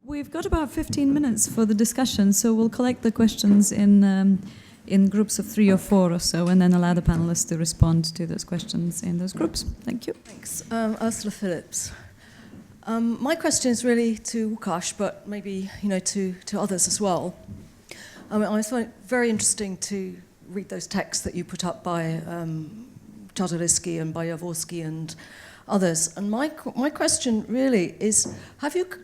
We've got about 15 minutes for the discussion, so we'll collect the questions in groups of 3 or 4 or so, and then allow the panelists to respond to those questions in those groups. Thank you. Thanks. Ursula Phillips. My question is really to Łukasz, but maybe to others as well. I find it very interesting to read those texts that you put up by Czartoryski and by Jaworski and others. And my question really is,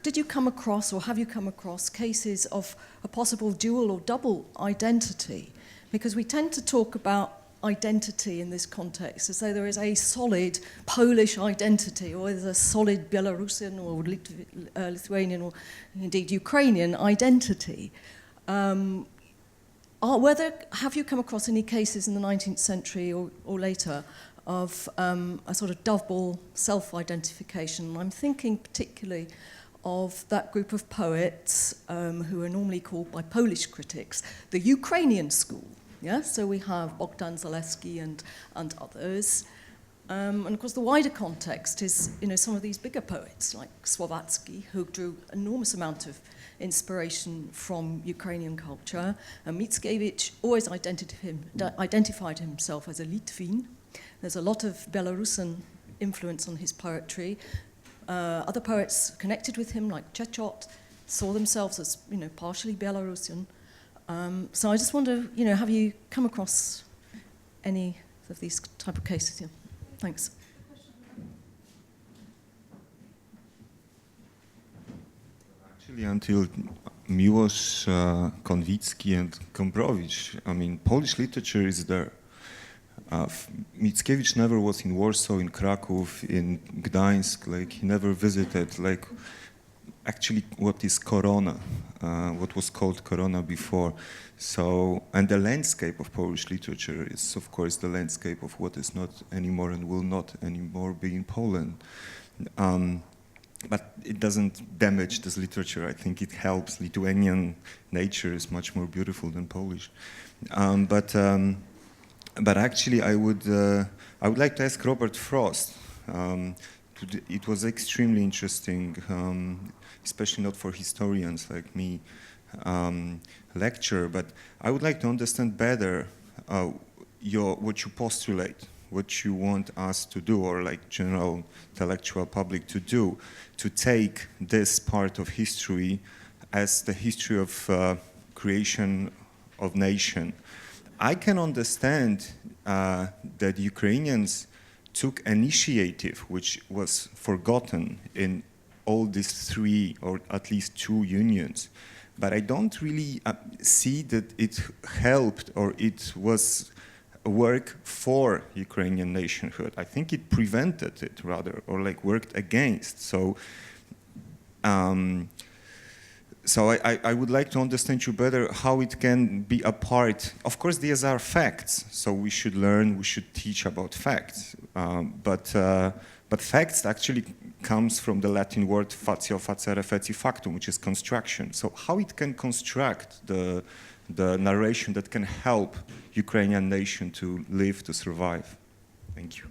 did you come across, or have you come across cases of a possible dual or double identity? Because we tend to talk about identity in this context as though there is a solid Polish identity, or there's a solid Belarusian or Lithuanian or indeed Ukrainian identity. Have you come across any cases in the 19th century or later of a sort of double self-identification? I'm thinking particularly of that group of poets who are normally called by Polish critics the Ukrainian school. Yeah, so we have Bogdan Zaleski and others. And of course the wider context is some of these bigger poets like Słowacki, who drew enormous amount of inspiration from Ukrainian culture. And Mickiewicz always identified himself as a Litvin. There's a lot of Belarusian influence on his poetry. Other poets connected with him, like Czechot, saw themselves as partially Belarusian. So I just wonder, have you come across any of these type of cases here? Thanks. Actually, until Miłosz, Konwicki and Gombrowicz, Polish literature is there. Mickiewicz never was in Warsaw, in Kraków, in Gdańsk, he never visited, actually what is Korona, what was called Korona before. So, and the landscape of Polish literature is, of course, the landscape of what is not anymore and will not anymore be in Poland. But it doesn't damage this literature. I think it helps. Lithuanian nature is much more beautiful than Polish. But actually, I would like to ask Robert Frost. It was extremely interesting, especially not for historians like me, lecture. But I would like to understand better what you postulate, what you want us to do, or general intellectual public to do, to take this part of history as the history of creation of nation. I can understand that Ukrainians took initiative, which was forgotten in all these 3 or at least 2 unions. But I don't really see that it helped or it was work for Ukrainian nationhood. I think it prevented it rather, or worked against. So I would like to understand you better how it can be a part. Of course, these are facts, so we should learn, we should teach about facts. But facts actually comes from the Latin word fatio facere feci factum, which is construction. So how it can construct the narration that can help Ukrainian nation to live, to survive. Thank you.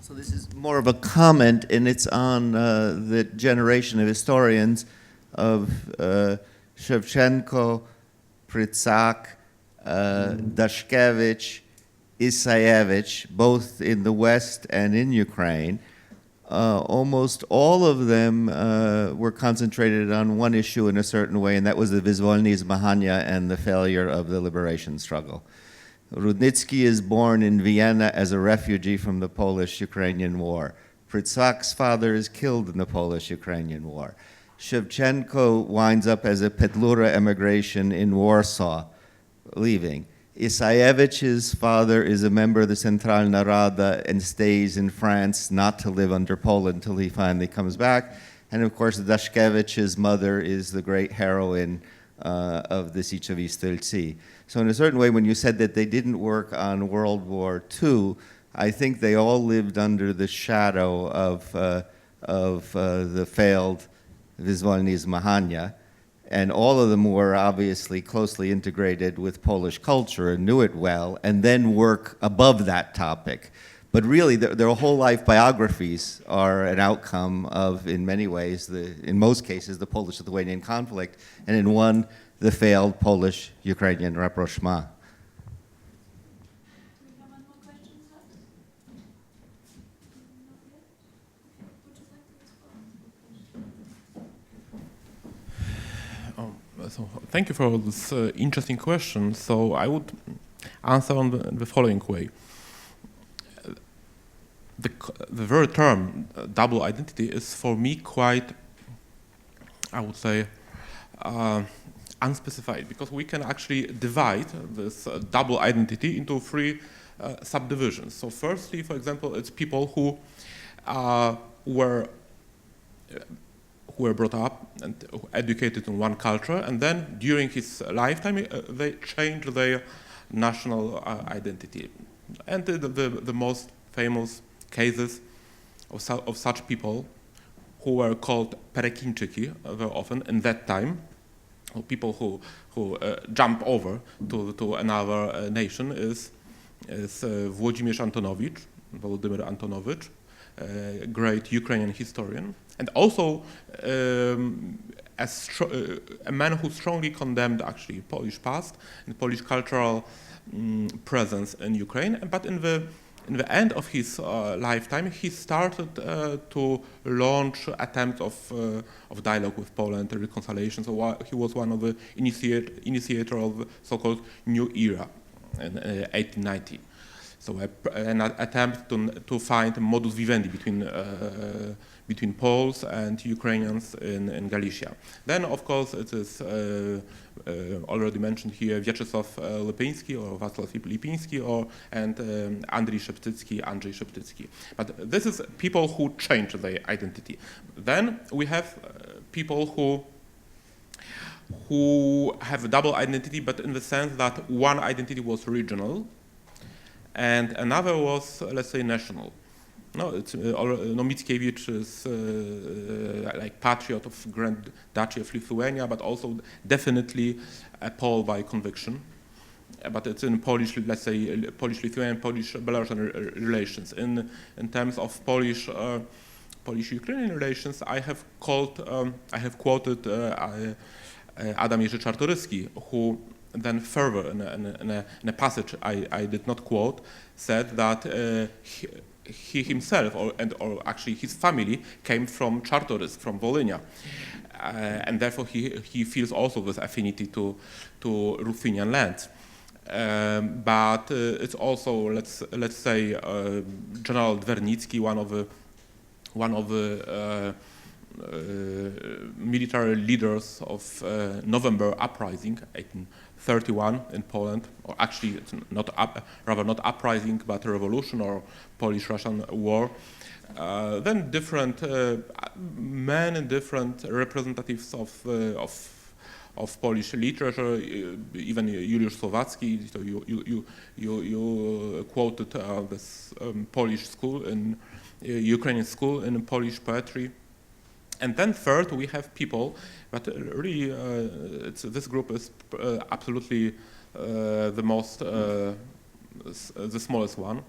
So this is more of a comment, and it's on the generation of historians of Shevchenko, Prytzak, Dashkevich, Isayevich, both in the West and in Ukraine. Almost all of them were concentrated on one issue in a certain way, and that was the Wyzwolenie Zmagania and the failure of the liberation struggle. Rudnitsky is born in Vienna as a refugee from the Polish-Ukrainian War. Prytzak's father is killed in the Polish-Ukrainian War. Shevchenko winds up as a Petlura emigration in Warsaw, leaving. Isayevich's father is a member of the Centralna Rada and stays in France not to live under Poland until he finally comes back. And of course, Dashkevich's mother is the great heroine of the Siege of Istylci. So in a certain way, when you said that they didn't work on World War II, I think they all lived under the shadow of the failed Wyzwolenie Zmagania. And all of them were obviously closely integrated with Polish culture and knew it well, and then work above that topic. But really, their whole life biographies are an outcome of, in many ways, in most cases, the Polish-Lithuanian conflict, and in one, the failed Polish-Ukrainian rapprochement. So thank you for this interesting question. So I would answer on the following way. The very term double identity is for me quite, I would say, unspecified, because we can actually divide this double identity into three subdivisions. So firstly, for example, it's people who were brought up and educated in one culture, and then during his lifetime they changed their national identity. And the most famous cases of such people, who were called Perekinczyki very often in that time, or people who jump over to another nation, is Włodzimierz Antonowicz, Volodymyr Antonowicz, great Ukrainian historian, and also a man who strongly condemned actually Polish past and Polish cultural presence in Ukraine. But in the end of his lifetime, he started to launch attempts of dialogue with Poland, reconciliation. So he was one of the initiator of the so-called New Era in 1890. So an attempt to find a modus vivendi between Poles and Ukrainians in Galicia. Then, of course, it is already mentioned here Wieczysław Lipiński or Wacław Lipiński and Andrzej Szeptycki. But this is people who change their identity. Then we have people who have a double identity, but in the sense that one identity was regional and another was, let's say, national. No, it's Mickiewicz is like patriot of Grand Duchy of Lithuania, but also definitely a Pole by conviction. But it's in Polish, let's say, Polish-Lithuanian, Polish-Belarusian relations. In terms of Polish-Ukrainian relations, I have quoted Adam Jerzy Czartoryski, who then further in a passage I did not quote, said that he himself, or actually his family, came from Czartorysk, from Volhynia, and therefore he feels also this affinity to Ruthenian lands. But it's also, let's say, General Dwernicki, one of the military leaders of November uprising, 1831 in Poland, or actually it's not uprising, but a revolution or Polish-Russian war. Then different men and different representatives of Polish literature, even Juliusz Słowacki. So you quoted this Polish school in Ukrainian school in Polish poetry. And then third, we have people, but really this group is absolutely the most, the smallest one.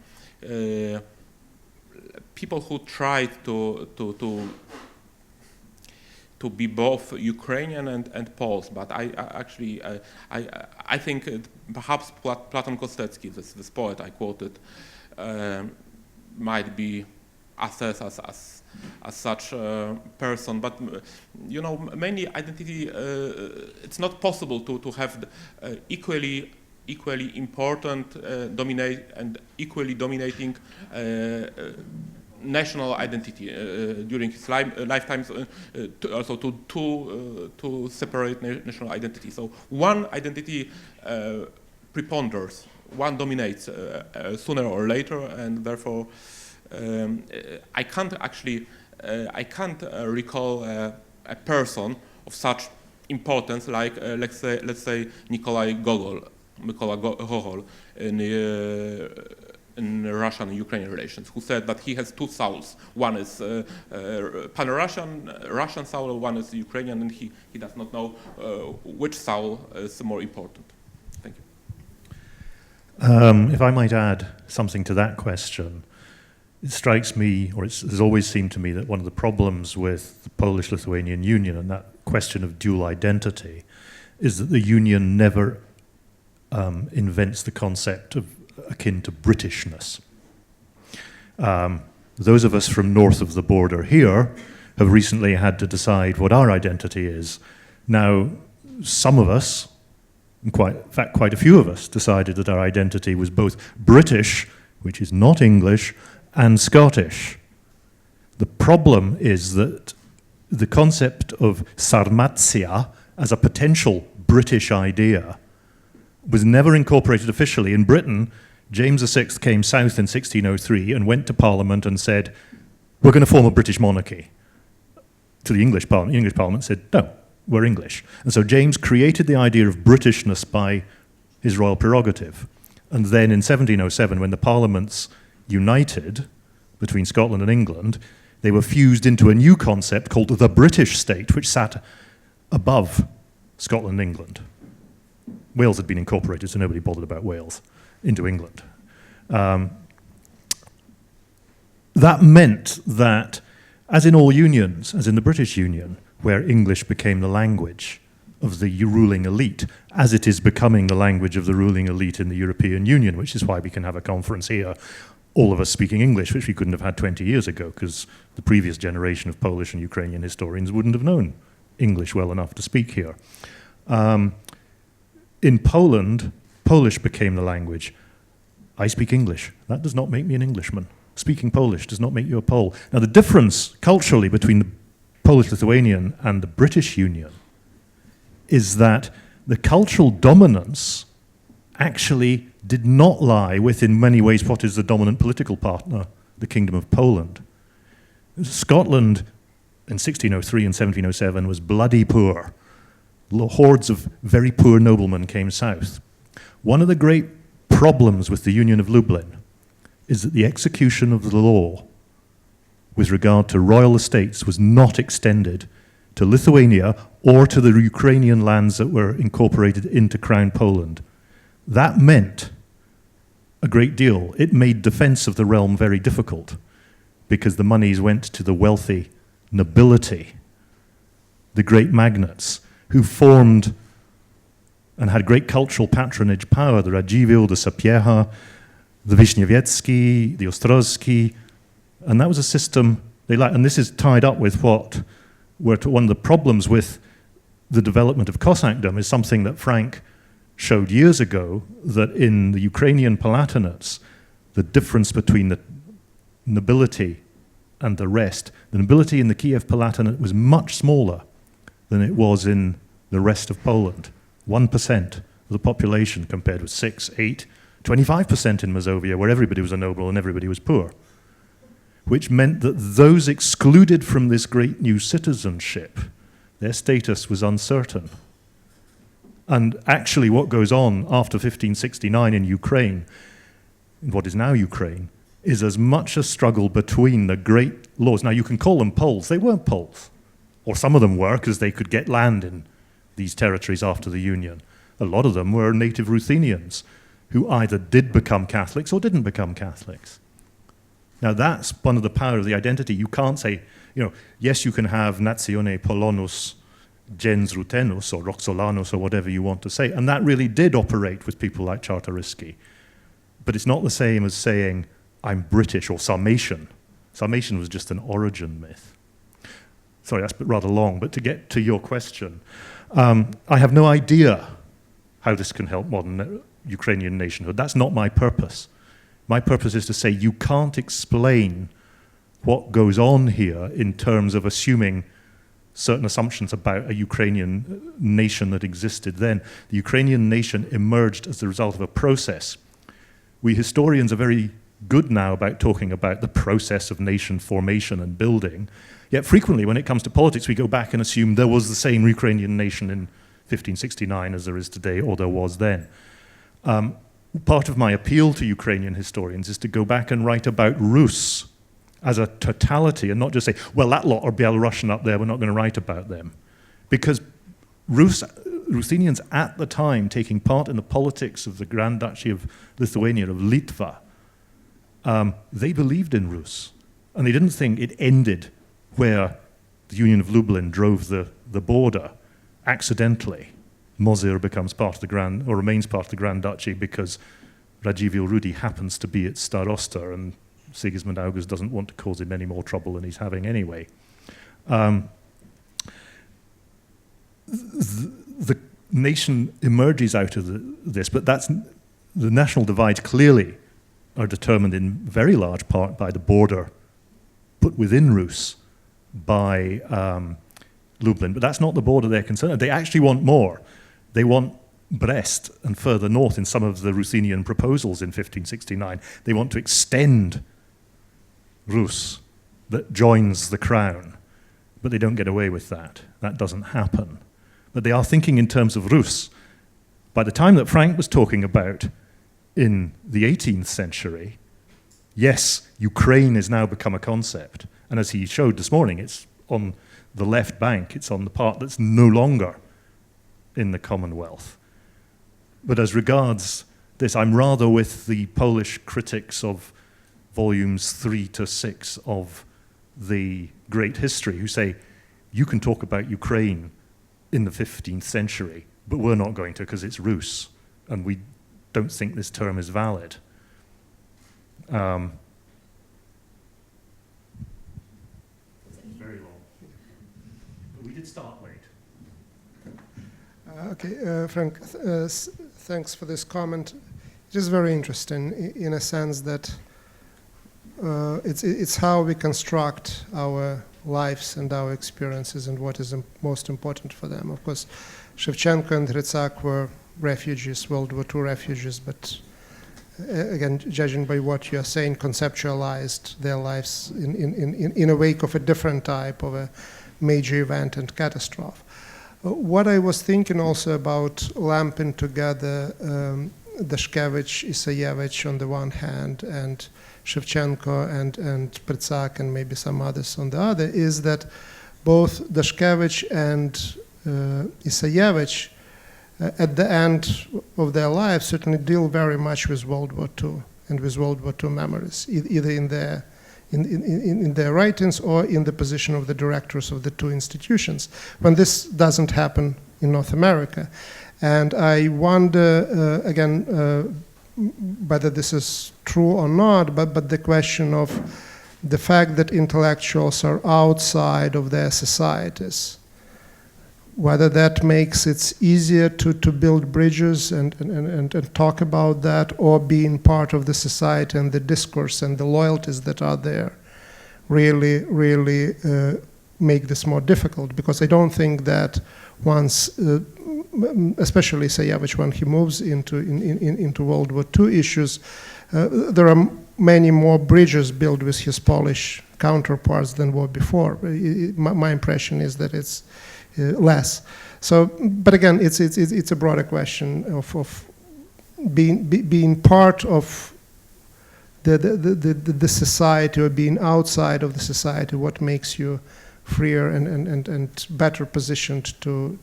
People who tried to be both Ukrainian and Poles, but I think perhaps Platon Kostecki, this poet I quoted, might be assessed as such a person, but mainly identity. It's not possible to have equally important, equally dominating national identity during his lifetimes. Also to separate national identity. So one identity preponderates, one dominates sooner or later, and therefore. I can't recall a person of such importance like let's say Mykola Gogol in Russian-Ukrainian relations, who said that he has two souls. One is Russian soul, one is Ukrainian, and he does not know which soul is more important. Thank you. If I might add something to that question, it strikes me, or has always seemed to me, that one of the problems with the Polish-Lithuanian Union and that question of dual identity is that the Union never invents the concept of akin to Britishness. Those of us from north of the border here have recently had to decide what our identity is. Now, some of us, in fact, quite a few of us, decided that our identity was both British, which is not English, and Scottish. The problem is that the concept of Sarmatia as a potential British idea was never incorporated officially. In Britain, James VI came south in 1603 and went to Parliament and said, we're going to form a British monarchy. To the English Parliament. The English Parliament said, no, we're English. And so James created the idea of Britishness by his royal prerogative. And then in 1707, when the parliaments united between Scotland and England, they were fused into a new concept called the British state, which sat above Scotland and England. Wales had been incorporated, so nobody bothered about Wales, into England. That meant that, as in all unions, as in the British Union, where English became the language of the ruling elite, as it is becoming the language of the ruling elite in the European Union, which is why we can have a conference here, all of us speaking English, which we couldn't have had 20 years ago, because the previous generation of Polish and Ukrainian historians wouldn't have known English well enough to speak here. In Poland, Polish became the language. I speak English. That does not make me an Englishman. Speaking Polish does not make you a Pole. Now, the difference culturally between the Polish-Lithuanian and the British Union is that the cultural dominance actually did not lie with, in many ways, what is the dominant political partner, the Kingdom of Poland. Scotland in 1603 and 1707 was bloody poor. Hordes of very poor noblemen came south. One of the great problems with the Union of Lublin is that the execution of the law with regard to royal estates was not extended to Lithuania or to the Ukrainian lands that were incorporated into Crown Poland. That meant a great deal. It made defense of the realm very difficult because the monies went to the wealthy nobility, the great magnates, who formed and had great cultural patronage power, the Radziwiłł, the Sapieha, the Wiśniewiecki, the Ostrowski, and that was a system they liked. And this is tied up with what were one of the problems with the development of Cossackdom is something that Frank showed years ago, that in the Ukrainian Palatinates, the difference between the nobility and the rest, the nobility in the Kiev Palatinate was much smaller than it was in the rest of Poland. 1% of the population compared with 6, 8, 25% in Mazovia, where everybody was a noble and everybody was poor, which meant that those excluded from this great new citizenship, their status was uncertain. And actually what goes on after 1569 in Ukraine, in what is now Ukraine, is as much a struggle between the great lords. Now you can call them Poles, they weren't Poles. Or some of them were, because they could get land in these territories after the Union. A lot of them were native Ruthenians, who either did become Catholics or didn't become Catholics. Now that's one of the power of the identity. You can't say, yes, you can have Natione Polonus gens Rutenus or Roxolanus or whatever you want to say, and that really did operate with people like Czartoryski. But it's not the same as saying, I'm British or Sarmatian. Sarmatian was just an origin myth. Sorry, that's rather long, but to get to your question, I have no idea how this can help modern Ukrainian nationhood. That's not my purpose. My purpose is to say you can't explain what goes on here in terms of assuming certain assumptions about a Ukrainian nation that existed then. The Ukrainian nation emerged as the result of a process. We historians are very good now about talking about the process of nation formation and building, yet frequently when it comes to politics we go back and assume there was the same Ukrainian nation in 1569 as there is today or there was then. Part of my appeal to Ukrainian historians is to go back and write about Rus as a totality and not just say, well, that lot are Belarusian up there, we're not going to write about them. Because Ruthenians at the time taking part in the politics of the Grand Duchy of Lithuania, of Litva, they believed in Rus. And they didn't think it ended where the Union of Lublin drove the border accidentally. Mozir becomes part of the Grand, or remains part of the Grand Duchy because Radziwiłł Rudi happens to be its starosta, and Sigismund August doesn't want to cause him any more trouble than he's having anyway. The nation emerges out of this, but the national divides clearly are determined in very large part by the border put within Rus by Lublin. But that's not the border they're concerned with. They actually want more. They want Brest and further north in some of the Ruthenian proposals in 1569. They want to extend Rus that joins the crown, but they don't get away with that. That doesn't happen. But they are thinking in terms of Rus. By the time that Frank was talking about in the 18th century, yes, Ukraine has now become a concept. And as he showed this morning, it's on the left bank, it's on the part that's no longer in the Commonwealth. But as regards this, I'm rather with the Polish critics of volumes 3 to 6 of the Great History, who say, you can talk about Ukraine in the 15th century, but we're not going to because it's Rus, and we don't think this term is valid. Very long. But we did start late. Frank, thanks for this comment. It is very interesting in a sense that it's how we construct our lives and our experiences and what is most important for them. Of course, Shevchenko and Hrytsak were refugees, World War II refugees, but again, judging by what you're saying, conceptualized their lives in a wake of a different type of a major event and catastrophe. What I was thinking also about lumping together Dashkevich, Isayevich on the one hand, and Shevchenko and Prytsak and maybe some others on the other, is that both Dashkevich and Isayevich at the end of their lives certainly deal very much with World War II and with World War II memories, either in their writings or in the position of the directors of the two institutions, when this doesn't happen in North America. And I wonder, again, whether this is true or not, but the question of the fact that intellectuals are outside of their societies, whether that makes it easier to build bridges and talk about that, or being part of the society and the discourse and the loyalties that are there really make this more difficult. Because I don't think that once, especially Isayevich, when he moves into World War II issues, there are many more bridges built with his Polish counterparts than were before. My impression is that it's less. So, but again, it's a broader question of being part of the society or being outside of the society. What makes you freer and better positioned to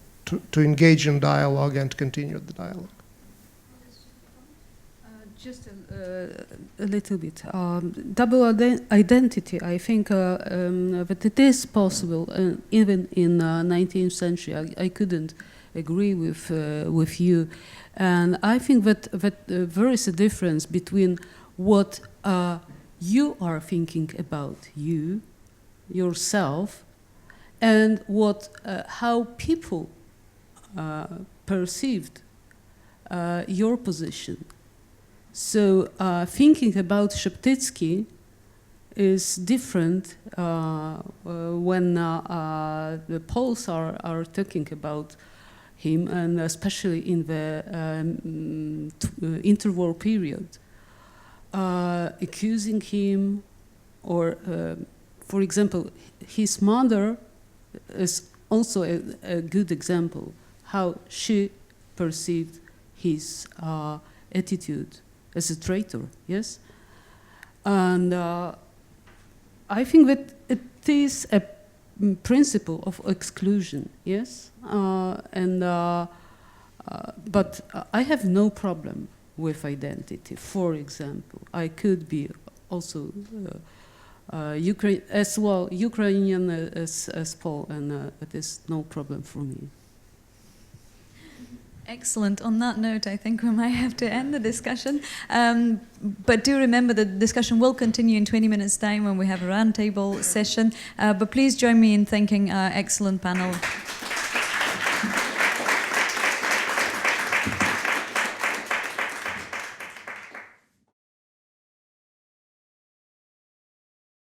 engage in dialogue and continue the dialogue? Just a little bit. Double identity, I think that it is possible, even in 19th century. I couldn't agree with you. And I think that there is a difference between what you are thinking about yourself, and what how people perceived your position. So thinking about Szeptycki is different when the Poles are talking about him, and especially in the interwar period, accusing him, or, for example, his mother is also a good example how she perceived his attitude as a traitor, yes? And I think that it is a principle of exclusion, yes? But I have no problem with identity. For example, I could be also Ukraine as well, Ukrainian as Paul, and it is no problem for me. Excellent. On that note, I think we might have to end the discussion. But do remember the discussion will continue in 20 minutes' time when we have a roundtable session. But please join me in thanking our excellent panel.